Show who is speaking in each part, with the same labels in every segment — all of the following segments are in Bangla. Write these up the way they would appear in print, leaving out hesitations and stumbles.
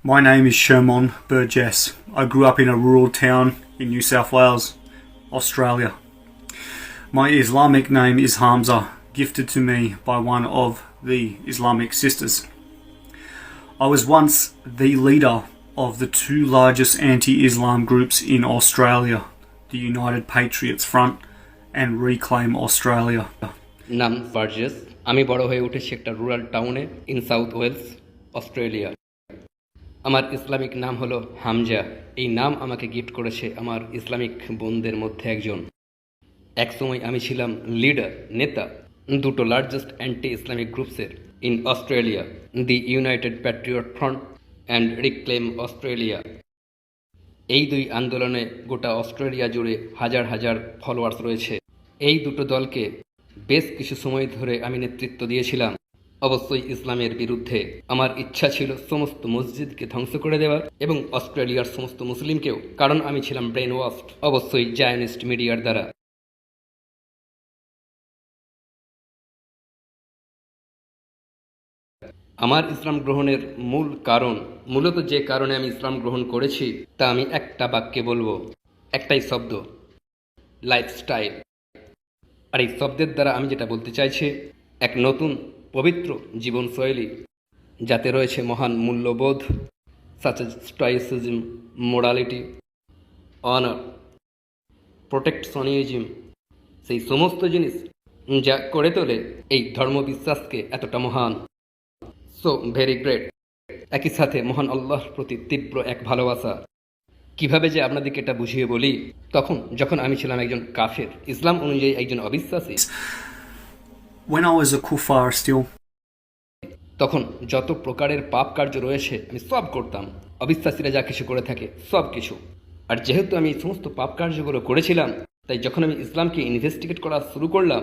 Speaker 1: My name is Sherman Burgess. I grew up in a rural town in New South Wales, Australia. My Islamic name is Hamza, gifted to me by one of the Islamic sisters. I was once the leader of the two largest anti-Islam groups in Australia, the United Patriots Front and Reclaim Australia.
Speaker 2: নাম বার্জেস। আমি বড় হয়ে উঠেছি একটা রুরাল টাউনে ইন সাউথ ওয়েলস, অস্ট্রেলিয়া। আমার ইসলামিক নাম হলো হামজা। এই নাম আমাকে গিফট করেছে আমার ইসলামিক বোনদের মধ্যে একজন। একসময় আমি ছিলাম লিডার, নেতা দুটো লার্জেস্ট অ্যান্টি ইসলামিক গ্রুপসের in Australia, the United Patriot Front and Reclaim Australia. এই দুই আন্দোলনে গোটা অস্ট্রেলিয়া জুড়ে হাজার হাজার ফলোয়ার্স রয়েছে। এই দুটো দলকে বেশ কিছু সময় ধরে আমি নেতৃত্ব দিয়েছিলাম, অবশ্যই ইসলামের বিরুদ্ধে। আমার ইচ্ছা ছিল সমস্ত মসজিদকে ধ্বংস করে দেওয়ার এবং অস্ট্রেলিয়ার সমস্ত মুসলিমকেও, কারণ আমি ছিলাম ব্রেন ওয়াশড, অবশ্যই জায়নিস্ট মিডিয়ার দ্বারা। আমার ইসলাম গ্রহণের মূল কারণ, মূলত যে কারণে আমি ইসলাম গ্রহণ করেছি তা আমি একটা বাক্যে বলবো, একটাই শব্দ, লাইফস্টাইল। আর এই শব্দের দ্বারা আমি যেটা বলতে চাইছি, এক নতুন পবিত্র জীবনশৈলী যাতে রয়েছে মহান মূল্যবোধ, সাচ এজ স্টয়িসিজম, মোরালিটি, অনার, প্রোটেকশনিজম, সেই সমস্ত জিনিস যা করে তোলে এই ধর্মবিশ্বাসকে এতটা মহান। So very great. একই সাথে মহান আল্লাহর প্রতি তীব্র এক ভালোবাসা। কিভাবে যে আপনাদেরকে এটা বুঝিয়ে বলি, যখন আমি ছিলাম একজন কাফের, ইসলাম অনুযায়ী একজন অবিশ্বাসী,
Speaker 1: When I was a kuffar still,
Speaker 2: তখন যত প্রকারের পাপ কার্য রয়েছে আমি সব করতাম। অবিশ্বাসীরা যা কিছু করে থাকে সব কিছু। আর যেহেতু আমি এই সমস্ত পাপ কার্যগুলো করেছিলাম, তাই যখন আমি ইসলামকে ইনভেস্টিগেট করা শুরু করলাম,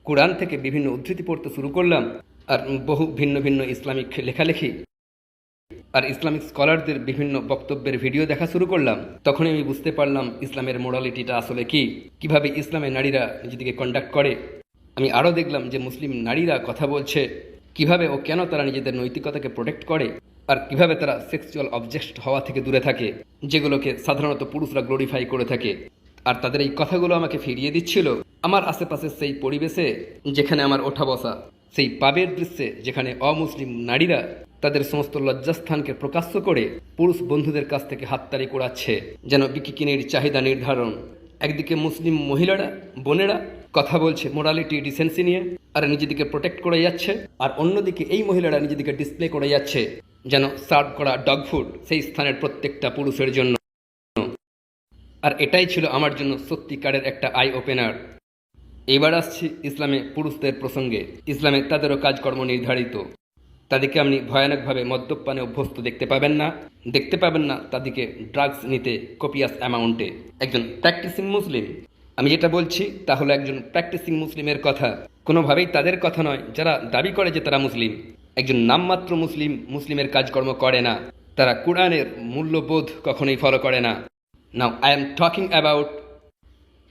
Speaker 2: কোরআন থেকে বিভিন্ন উদ্ধৃতি পড়তে শুরু করলাম, আর বহু ভিন্ন ভিন্ন ইসলামিক লেখালেখি আর ইসলামিক স্কলারদের বিভিন্ন বক্তব্যের ভিডিও দেখা শুরু করলাম, তখনই আমি বুঝতে পারলাম ইসলামের মোরালিটিটা আসলে কি, কিভাবে ইসলামের নারীরা নিজেদেরকে কন্ডাক্ট করে। আমি আরও দেখলাম যে মুসলিম নারীরা কথা বলছে কিভাবে ও কেন তারা নিজেদের নৈতিকতাকে প্রোটেক্ট করে, আর কিভাবে তারা সেক্সুয়াল অবজেক্ট হওয়া থেকে দূরে থাকে, যেগুলোকে সাধারণত পুরুষরা গ্লোরিফাই করে থাকে। আর তাদের এই কথাগুলো আমাকে ফিরিয়ে দিচ্ছিল আমার আশেপাশের সেই পরিবেশে যেখানে আমার ওঠা বসা, সেই পাবের দৃশ্যে যেখানে অমুসলিম নারীরা তাদের সমস্ত লজ্জাস্থানকে প্রকাশ্য করে পুরুষ বন্ধুদের কাছ থেকে হাততালি কোড়াচ্ছে যেন বিকিনির চাহিদা নির্ধারণ। একদিকে মুসলিম মহিলারা, বোনেরা কথা বলছে মোরালিটি, ডিসেন্সি নিয়ে, আর নিজেদেরকে প্রোটেক্ট করে যাচ্ছে, আর অন্যদিকে এই মহিলারা নিজেদেরকে ডিসপ্লে করে যাচ্ছে যেন সার্ভ করা ডগ ফুড সেই স্থানের প্রত্যেকটা পুরুষের জন্য। আর এটাই ছিল আমার জন্য সত্যিকারের একটা আই ওপেনার। এবার আসছি ইসলামে পুরুষদের প্রসঙ্গে। ইসলামে তাদেরও কাজকর্ম নির্ধারিত। তাদেরকে আপনি ভয়ানকভাবে মদ্যপানে অভ্যস্ত দেখতে পাবেন না তাদেরকে ড্রাগস নিতে কপিয়াস অ্যামাউন্টে। একজন প্র্যাকটিসিং মুসলিম, আমি যেটা বলছি তা হলো একজন প্র্যাকটিসিং মুসলিমের কথা, কোনোভাবেই তাদের কথা নয় যারা দাবি করে যে তারা মুসলিম। একজন নামমাত্র মুসলিমের কাজকর্ম করে না, তারা কোরআনের মূল্যবোধ কখনোই ফলো করে না। Now I am talking about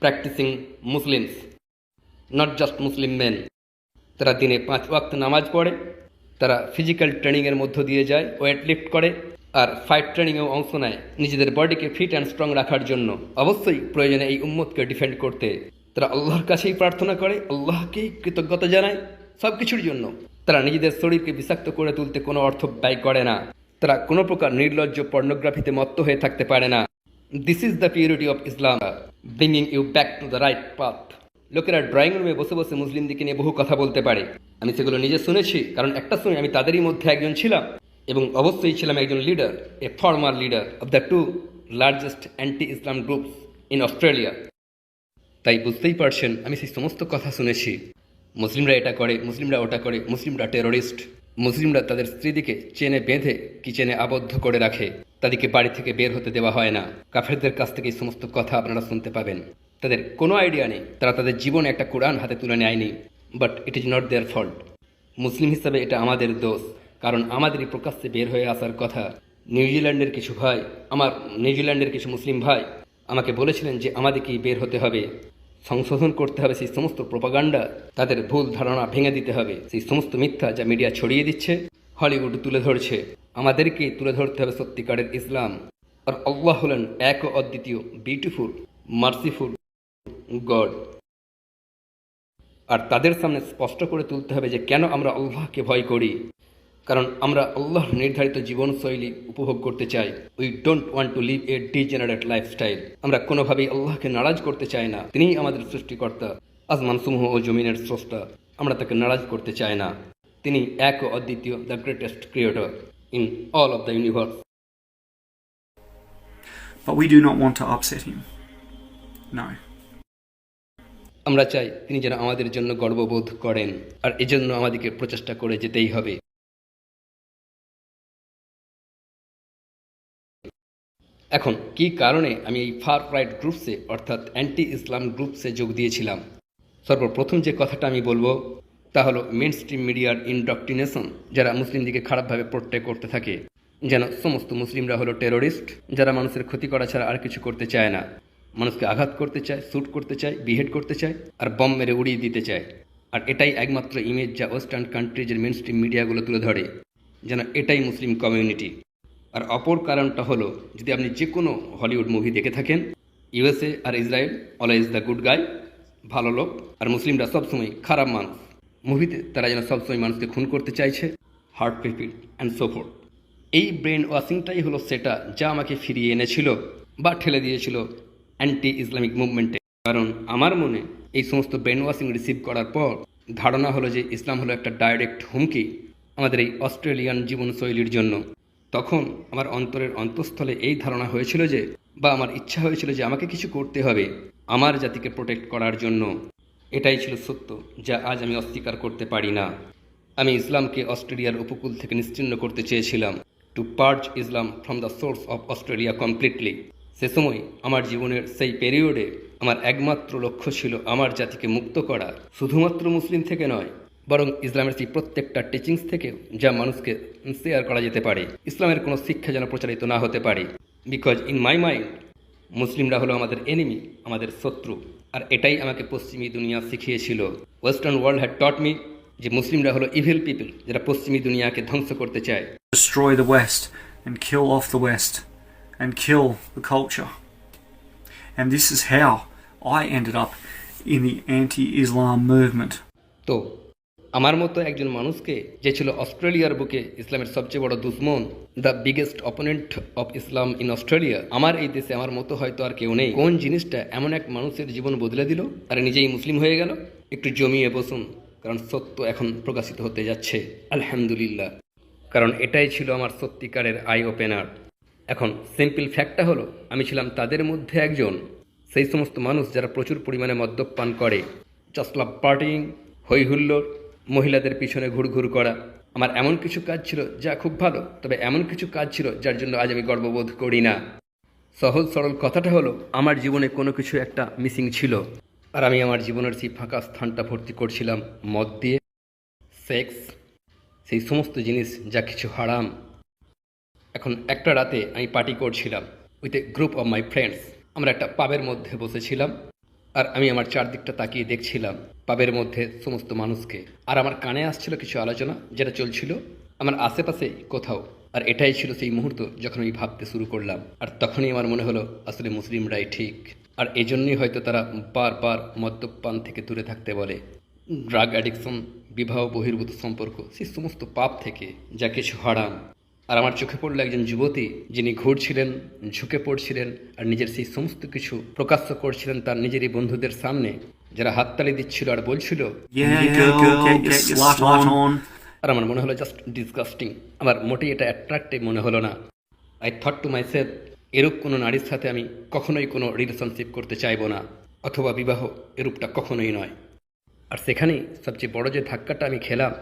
Speaker 2: practising Muslims, not just Muslim men. তারা দিনে 5 ওয়াক্ত নামাজ পড়ে, তারা ফিজিক্যাল ট্রেনিংয়ের মধ্য দিয়ে যায়, ওয়েট লিফট করে, আর ফাইট ট্রেনিংয়েও অংশ নেয় নিজেদের বডিকে ফিট অ্যান্ড স্ট্রং রাখার জন্য। অবশ্যই প্রয়োজনে এই উম্মতকে ডিফেন্ড করতে তারা আল্লাহর কাছেই প্রার্থনা করে, আল্লাহকেই কৃতজ্ঞতা জানায় সব কিছুর জন্য। তারা নিজেদের শরীরকে বিষাক্ত করে তুলতে কোনো অর্থ ব্যয় করে না। তারা কোনো প্রকার নির্লজ্জ পর্নোগ্রাফিতে মত্ত হয়ে থাকতে পারে না। This is the purity of Islam, bringing you back to the right path. লোকেরা ড্রয়িং রুমে বসে বসে মুসলিমদিকে নিয়ে বহু কথা বলতে পারে, আমি সেগুলো নিজে শুনেছি, কারণ একটা সময় আমি তাদেরই মধ্যে একজন ছিলাম, এবং অবশ্যই ছিলাম একজন leader, a former leader of the two largest anti Islam groups in Australia. তাই বুঝতেই পারছেন আমি সেই সমস্ত কথা শুনেছি। মুসলিমরা এটা করে, মুসলিমরা ওটা করে, মুসলিমরা টেরোরিস্ট, মুসলিমরা তাদের স্ত্রীদিকে চেনে বেঁধে কিচেনে আবদ্ধ করে রাখে, তাদেরকে বাড়ি থেকে বের হতে দেওয়া হয় না। কাফেরদের কাছ থেকে এই সমস্ত কথা আপনারা শুনতে পাবেন। তাদের কোনো আইডিয়া নেই, তারা তাদের জীবনে একটা কোরআন হাতে তুলে নেয়নি, but it is not their fault. মুসলিম হিসাবে এটা আমাদের দোষ, কারণ আমাদেরই প্রকাশ্যে বের হয়ে আসার কথা। নিউজিল্যান্ডের কিছু মুসলিম ভাই আমাকে বলেছিলেন যে আমাদেরকেই বের হতে হবে, সংশোধন করতে হবে সেই সমস্ত প্রোপাগান্ডা, তাদের ভুল ধারণা ভেঙে দিতে হবে, সেই সমস্ত মিথ্যা যা মিডিয়া ছড়িয়ে দিচ্ছে। হলিউড তুলে ধরছে, আমাদেরকে তুলে ধরতে হবে সত্যিকারের ইসলাম। আর আল্লাহ হলেন এক ও অদ্বিতীয়, বিউটিফুল, মার্সিফুল গড। আর তাদের সামনে স্পষ্ট করে তুলতে হবে যে কেন আমরা আল্লাহকে ভয় করি। কারণ আমরা আল্লাহর নির্ধারিত জীবনশৈলী উপভোগ করতে চাই। We don't want to live a degenerate lifestyle. আমরা কোনোভাবেই আল্লাহকে নারাজ করতে চাই না। তিনিই আমাদের সৃষ্টিকর্তা, আসমানসমূহ ও জমিনের স্রষ্টা। আমরা তাকে নারাজ করতে চাই না। তিনি এক ও অদ্বিতীয়, the greatest creator in all of the universe.
Speaker 1: But we do not want to upset him. No.
Speaker 2: আমরা চাই তিনি যেন আমাদের জন্য গর্ববোধ করেন, আর এজন্য আমাদেরকে প্রচেষ্টা করে যেতেই হবে। এখন কি কারণে আমি এই ফার রাইট গ্রুপসে অর্থাৎ অ্যান্টি ইসলাম গ্রুপসে যোগ দিয়েছিলাম? সর্বপ্রথম যে কথাটা আমি বলবো তা হলো মেন স্ট্রিম মিডিয়ার ইনডক্ট্রিনেশন, যারা মুসলিমদিকে খারাপভাবে পোর্ট্রে করতে থাকে যেন সমস্ত মুসলিমরা হলো টেরোরিস্ট, যারা মানুষের ক্ষতি করা ছাড়া আর কিছু করতে চায় না, মানুষকে আঘাত করতে চায়, শ্যুট করতে চায়, বিহেড করতে চায়, আর বম মেরে উড়িয়ে দিতে চায়। আর এটাই একমাত্র ইমেজ যা ওয়েস্টার্ন কান্ট্রিজের মেন স্ট্রিম মিডিয়াগুলো তুলে ধরে, যেন এটাই মুসলিম কমিউনিটি। আর অপর কারণটা হলো, যদি আপনি যে কোনো হলিউড মুভি দেখে থাকেন, ইউএসএ আর Israel always the good guy, ভালো লোক, আর মুসলিমরা সবসময় খারাপ মানুষ। মুভিতে তারা যেন সবসময় মানুষকে খুন করতে চাইছে, heart people and so fourth. এই ব্রেন ওয়াশিংটাই হলো সেটা যা আমাকে ফিরিয়ে এনেছিল বা ঠেলে দিয়েছিল অ্যান্টি ইসলামিক মুভমেন্টে। কারণ আমার মনে এই সমস্ত ব্রেন ওয়াশিং রিসিভ করার পর ধারণা হলো যে ইসলাম হলো একটা ডাইরেক্ট হুমকি আমাদের এই অস্ট্রেলিয়ান জীবনশৈলীর জন্য। তখন আমার অন্তরের অন্তঃস্থলে এই ধারণা হয়েছিল যে, বা আমার ইচ্ছা হয়েছিল যে আমাকে কিছু করতে হবে আমার জাতিকে প্রোটেক্ট করার জন্য। এটাই ছিল সত্য, যা আজ আমি অস্বীকার করতে পারি না। আমি ইসলামকে অস্ট্রেলিয়ার উপকূল থেকে নিশ্চিহ্ন করতে চেয়েছিলাম, to purge Islam from the source of Australia completely. সে সময় আমার জীবনের সেই পিরিয়ডে আমার একমাত্র লক্ষ্য ছিল আমার জাতিকে মুক্ত করা, শুধুমাত্র মুসলিম থেকে নয়, বরং ইসলামের সেই প্রত্যেকটা টিচিংস থেকে যা মানুষকে শেয়ার করা যেতে পারে। ইসলামের কোনো শিক্ষা যেন প্রচারিত না হতে পারে, বিকজ ইন মাই মাইন্ড মুসলিমরা হলো আমাদের এনিমি, আমাদের শত্রু। আর এটাই আমাকে পশ্চিমী দুনিয়া শিখিয়েছিল। Western world had taught me যে মুসলিমরা হলো ইভিল পিপল, যারা পশ্চিমী দুনিয়াকে ধ্বংস করতে চায়।
Speaker 1: Destroy the West and kill off the West and kill the culture. And this is how I ended up in the anti-Islam movement.
Speaker 2: তো আমার মতো একজন মানুষকে, যে ছিল অস্ট্রেলিয়ার বুকে ইসলামের সবচেয়ে বড় দুশ্মন, the biggest opponent of Islam in Australia, আমার এই দেশে আমার মতো হয়তো আর কেউ নেই। কোন জিনিসটা এমন এক মানুষের জীবন বদলে দিল আর নিজেই মুসলিম হয়ে গেল? একটু জমিয়ে বসুন, কারণ সত্য এখন প্রকাশিত হতে যাচ্ছে, আলহামদুলিল্লাহ। কারণ এটাই ছিল আমার সত্যিকারের আই ওপেনার। এখন সিম্পল ফ্যাক্টটা হলো, আমি ছিলাম তাদের মধ্যে একজন, সেই সমস্ত মানুষ যারা প্রচুর পরিমাণে মদ্যপান করে, জাস্ট লাভ পার্টিং, হই হুল্লোড়, মহিলাদের পিছনে ঘুরঘুর করা। আমার এমন কিছু কাজ ছিল যা খুব ভালো, তবে এমন কিছু কাজ ছিল যার জন্য আজ আমি গর্ববোধ করি না। সহজ সরল কথাটা হলো, আমার জীবনে কোনো কিছু একটা মিসিং ছিল, আর আমি আমার জীবনের সেই ফাঁকা স্থানটা ভর্তি করছিলাম মদ দিয়ে, সেক্স, সেই সমস্ত জিনিস যা কিছু হারাম। এখন একটা রাতে আমি পার্টি করছিলাম with a group of my friends. আমরা একটা পাবের মধ্যে বসেছিলাম, আর আমি আমার চারদিকটা তাকিয়ে দেখছিলাম পাবের মধ্যে সমস্ত মানুষকে, আর আমার কানে আসছিল কিছু আলোচনা যেটা চলছিল আমার আশেপাশে কোথাও। আর এটাই ছিল সেই মুহূর্ত যখন আমি ভাবতে শুরু করলাম, আর তখনই আমার মনে হলো আসলে মুসলিমরাই ঠিক। আর এজন্যই হয়তো তারা বারবার মদ্যপান থেকে দূরে থাকতে বলে, ড্রাগ অ্যাডিকশন, বিবাহ বহির্ভূত সম্পর্ক, সেই সমস্ত পাপ থেকে যা কিছু হারাম। আর আমার চোখে পড়লো একজন যুবতী, যিনি ঘুরছিলেন, ঝুঁকে পড়ছিলেন, আর নিজের সেই সমস্ত কিছু প্রকাশ্য করছিলেন তার নিজেরই বন্ধুদের সামনে, যারা হাততালি দিচ্ছিল আর বলছিল,
Speaker 1: Yeah, girl, get your slut on.
Speaker 2: আর আমার মনে হলো জাস্ট ডিসগাস্টিং। আমার মোটেই এটা অ্যাট্রাক্টিভ মনে হলো না। I thought to my self, এরূপ কোনো নারীর সাথে আমি কখনোই কোনো রিলেশনশিপ করতে চাইবো না, অথবা বিবাহ এরূপটা কখনোই নয়। আর সেখানেই সবচেয়ে বড় যে ধাক্কাটা আমি খেলাম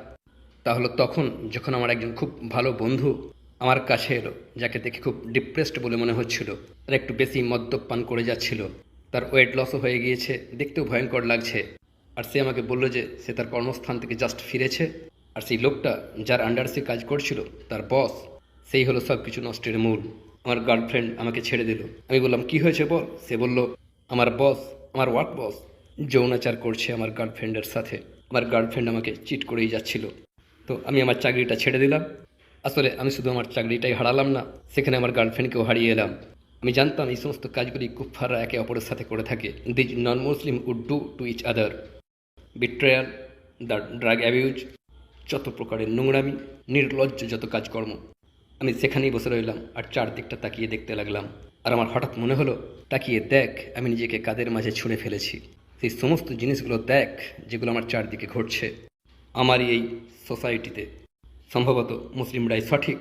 Speaker 2: তা হলো তখন, যখন আমার একজন খুব ভালো বন্ধু আমার কাছে এলো, যাকে দেখে খুব ডিপ্রেসড বলে মনে হচ্ছিল, আর একটু বেশি মদ্যপান করে যাচ্ছিল, তার ওয়েট লসও হয়ে গিয়েছে, দেখতেও ভয়ঙ্কর লাগছে। আর সে আমাকে বললো যে সে তার কর্মস্থান থেকে জাস্ট ফিরেছে, আর সেই লোকটা যার আন্ডার সে কাজ করছিল, তার বস, সেই হলো সব কিছু নষ্টের মূল। আমার গার্লফ্রেন্ড আমাকে ছেড়ে দিল। আমি বললাম কি হয়েছে বল? সে বলল আমার বস, আমার ওয়ার্ক বস যৌনাচার করছে আমার গার্লফ্রেন্ডের সাথে, আমার গার্লফ্রেন্ড আমাকে চিট করেই যাচ্ছিল। তো আমি আমার চাকরিটা ছেড়ে দিলাম, আসলে আমি শুধু আমার চাকরিটাই হারালাম না, সেখানে আমার গার্লফ্রেন্ডকেও হারিয়ে এলাম। আমি জানতাম এই সমস্ত কাজগুলি কুফফাররা একে অপরের সাথে করে থাকে। These non Muslim would do to each other. Betrayal, the drug abuse, যত প্রকারের নোংরামি, নির্লজ্জ যত কাজকর্ম। আমি সেখানেই বসে রইলাম আর চারদিকটা তাকিয়ে দেখতে লাগলাম। আর আমার হঠাৎ মনে হলো, তাকিয়ে দেখ আমি নিজেকে কাদের মাঝে ছুঁড়ে ফেলেছি। সেই সমস্ত জিনিসগুলো দেখ যেগুলো আমার চারদিকে ঘটছে আমারই এই সোসাইটিতে। সম্ভবত মুসলিমরাই সঠিক।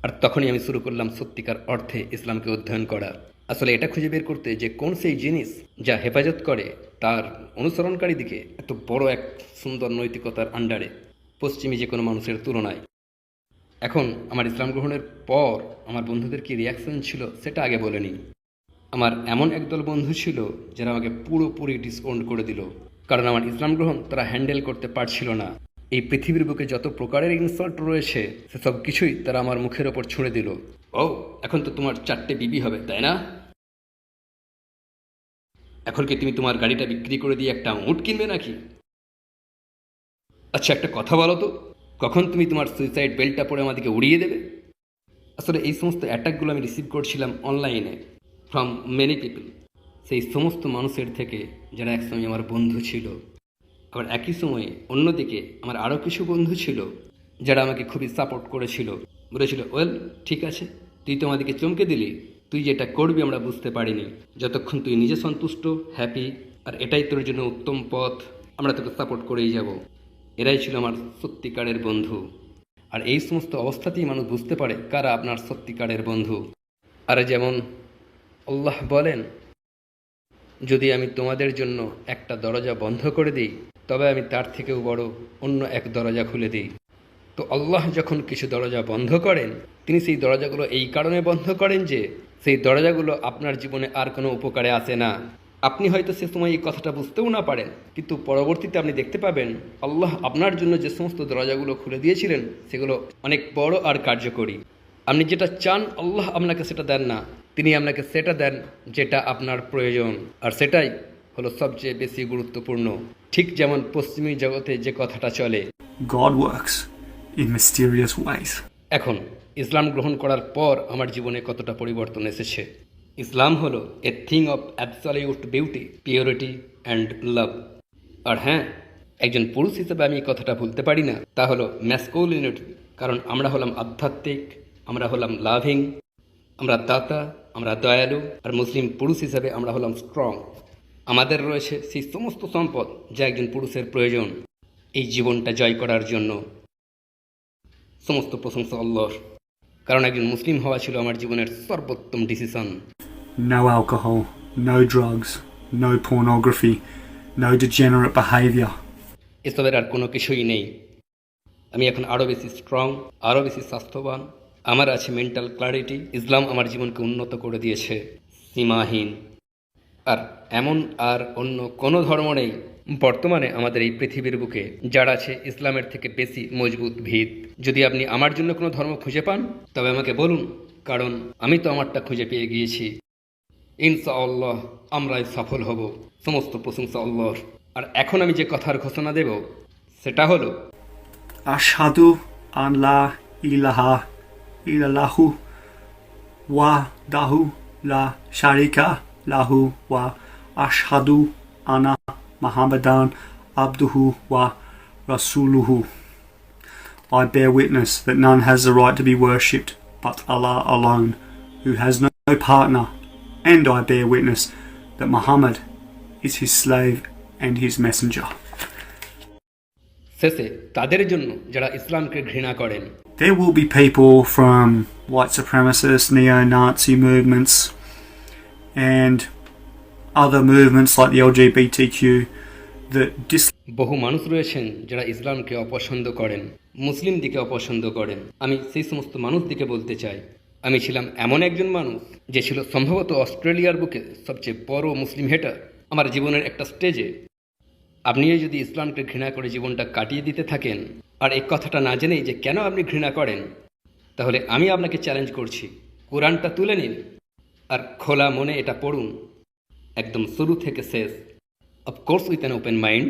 Speaker 2: আর তখনই আমি শুরু করলাম সত্যিকার অর্থে ইসলামকে অধ্যয়ন করা। আসলে এটা খুঁজে বের করতে যে কোন সেই জিনিস যা হেফাজত করে তার অনুসরণকারী দিকে এত বড় এক সুন্দর নৈতিকতার আন্ডারে পশ্চিমী যে কোনো মানুষের তুলনায়। এখন আমার ইসলাম গ্রহণের পর আমার বন্ধুদের কি রিয়াকশন ছিল সেটা আগে বলে নিই। আমার এমন একদল বন্ধু ছিল যারা আমাকে পুরোপুরি ডিসওন করে দিল, কারণ আমার ইসলাম গ্রহণ তারা হ্যান্ডেল করতে পারছিল না। এই পৃথিবীর বুকে যত প্রকারের ইনসাল্ট রয়েছে সেসব কিছুই তারা আমার মুখের ওপর ছুঁড়ে দিল। ও, এখন তো তোমার 4টে বিবি হবে, তাই না? এখন কি তুমি তোমার গাড়িটা বিক্রি করে দিয়ে একটা উট কিনবে নাকি? আচ্ছা, একটা কথা বলো তো, কখন তুমি তোমার সুইসাইড বেল্টটা পরে আমাদেরকে উড়িয়ে দেবে? আসলে এই সমস্ত অ্যাটাকগুলো আমি রিসিভ করছিলাম অনলাইনে ফ্রম মেনি পিপল, সেই সমস্ত মানুষের থেকে যারা একসময় আমার বন্ধু ছিল। আবার একই সময়ে অন্যদিকে আমার আরও কিছু বন্ধু ছিল যারা আমাকে খুবই সাপোর্ট করেছিল, বলেছিল ওয়েল ঠিক আছে, তুই তো আমাদেরকে চমকে দিলি, তুই যেটা করবি আমরা বুঝতে পারিনি, যতক্ষণ তুই নিজে সন্তুষ্ট, হ্যাপি, আর এটাই তোর জন্য উত্তম পথ, আমরা তোকে সাপোর্ট করেই যাব। এরাই ছিল আমার সত্যিকারের বন্ধু। আর এই সমস্ত অবস্থাতেই মানুষ বুঝতে পারে কারা আপনার সত্যিকারের বন্ধু। আর যেমন আল্লাহ বলেন, যদি আমি তোমাদের জন্য একটা দরজা বন্ধ করে দিই তবে আমি তার থেকেও বড় অন্য এক দরজা খুলে দিই। তো আল্লাহ যখন কিছু দরজা বন্ধ করেন, তিনি সেই দরজাগুলো এই কারণে বন্ধ করেন যে সেই দরজাগুলো আপনার জীবনে আর কোনো উপকারে আসে না। আপনি হয়তো সে সময় এই কথাটা বুঝতেও না পারেন, কিন্তু পরবর্তীতে আপনি দেখতে পাবেন আল্লাহ আপনার জন্য যে সমস্ত দরজাগুলো খুলে দিয়েছিলেন সেগুলো অনেক বড় আর কার্যকরী। আপনি যেটা চান আল্লাহ আপনাকে সেটা দেন না, তিনি আপনাকে সেটা দেন যেটা আপনার প্রয়োজন, আর সেটাই হলো সবচেয়ে বেশি গুরুত্বপূর্ণ। ঠিক যেমন পশ্চিমী জগতে যে কথাটা চলে,
Speaker 1: God works in mysterious ways.
Speaker 2: এখন ইসলাম গ্রহণ করার পর আমার জীবনে কতটা পরিবর্তন এসেছে। ইসলাম হলো a thing of absolute beauty, purity and love. আর হ্যাঁ, একজন পুরুষ হিসেবে আমি এই কথাটা ভুলতে পারি না, তা হলো ম্যাসকুলিনিটি। কারণ আমরা হলাম আধ্যাত্মিক, আমরা হলাম লাভিং, আমরা দাতা, আমরা দয়ালু। আর মুসলিম পুরুষ হিসেবে আমরা হলাম স্ট্রং। আমাদের রয়েছে সেই সমস্ত সম্পদ যা একজন পুরুষের প্রয়োজন এই জীবনটা জয় করার জন্য। সমস্ত প্রশংসা আল্লাহর, কারণ একজন মুসলিম হওয়া ছিল আমার জীবনের সর্বোত্তম decision.
Speaker 1: No alcohol, no drugs, no pornography, no degenerate behaviour.
Speaker 2: এসবের আর কোনো কিছুই নেই। আমি এখন আরও বেশি স্ট্রং, আরও বেশি স্বাস্থ্যবান, আমার আছে মেন্টাল ক্লারিটি। ইসলাম আমার জীবনকে উন্নত করে দিয়েছে, সীমাহীন। আর এমন আর অন্য কোনো ধর্ম নেই বর্তমানে আমাদের এই পৃথিবীর বুকে যার আছে ইসলামের থেকে বেশি মজবুত ভিত। যদি আপনি আমার জন্য কোনো ধর্ম খুঁজে পান তবে আমাকে বলুন, কারণ আমি তো আমারটা খুঁজে পেয়ে গিয়েছি। ইনশাআল্লাহ আমরাই সফল হব। সমস্ত প্রশংসা আল্লাহর। আর এখন আমি যে কথার ঘোষণা দেব সেটা হলো,
Speaker 1: Ashhadu an la ilaha illallahu wahdahu la sharika lahu wa ashhadu anna Muhammadan abduhu wa rasuluhu. I bear witness that none has the right to be worshipped but Allah alone, who has no partner, and I bear witness that Muhammad is his slave and his messenger.
Speaker 2: শেষে তাদের জন্য যারা ইসলামকে ঘৃণা করেন,
Speaker 1: There will be people from white supremacist, neo-Nazi movements and other movements like the LGBTQ that
Speaker 2: বহু মানুষ রয়েছেন যারা ইসলামকে অপছন্দ করেন, মুসলিম দিকে অপছন্দ করেন। আমি সেই সমস্ত মানুষ দিকে বলতে চাই, আমি ছিলাম এমন একজন মানুষ যে ছিল সম্ভবত অস্ট্রেলিয়ার বুকে সবচেয়ে বড় মুসলিম হেটার। আমার জীবনের একটা স্টেজে আপনিও যদি ইসলামকে ঘৃণা করে জীবনটা কাটিয়ে দিতে থাকেন আর এই কথাটা না জেনেই যে কেন আপনি ঘৃণা করেন, তাহলে আমি আপনাকে চ্যালেঞ্জ করছি, কোরআনটা তুলে নিন আর খোলা মনে এটা পড়ুন একদম শুরু থেকে শেষ। Of course with an open mind.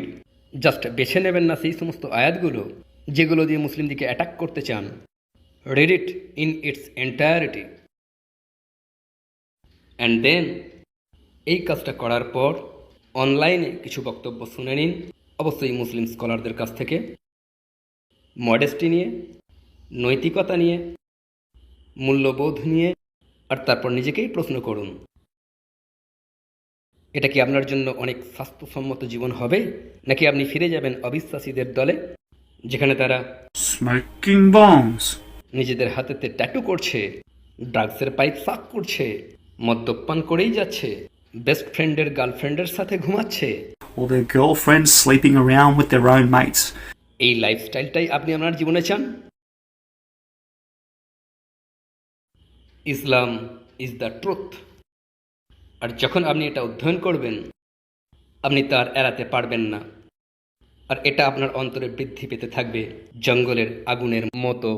Speaker 2: Just বেছে নেবেন না সেই সমস্ত আয়াতগুলো যেগুলো দিয়ে মুসলিমদিকে অ্যাটাক করতে চান, read it in its entirety, and then এই কাজটা করার পর অনলাইনে কিছু বক্তব্য শুনে নিন, অবশ্যই মুসলিম স্কলারদের কাছ থেকে, মডেস্টি নিয়ে, নৈতিকতা নিয়ে, মূল্যবোধ নিয়ে, আর তারপর নিজেকেই প্রশ্ন করুন, এটা কি আপনার জন্য অনেক স্বাস্থ্যসম্মত জীবন হবে, নাকি আপনি ফিরে যাবেন অবিশ্বাসীদের দলে, যেখানে তারা
Speaker 1: Smoking bombs.
Speaker 2: নিজেদের হাতেতে ট্যাটু করছে, ড্রাগসের পাইপ সাক করছে, মদ্যপান করেই যাচ্ছে, বেস্ট ফ্রেন্ডের গার্লফ্রেন্ডের সাথে ঘুমাচ্ছে।
Speaker 1: Or their girlfriends sleeping around with their own mates.
Speaker 2: এই লাইফস্টাইলটাই আপনি আপনার জীবনে চান? ইসলাম ইজ দ্য ট্রুথ। আর যখন আপনি এটা অধ্যয়ন করবেন, আপনি তার এড়াতে পারবেন না, আর এটা আপনার অন্তরে বৃদ্ধি পেতে থাকবে জঙ্গলের আগুনের মতো।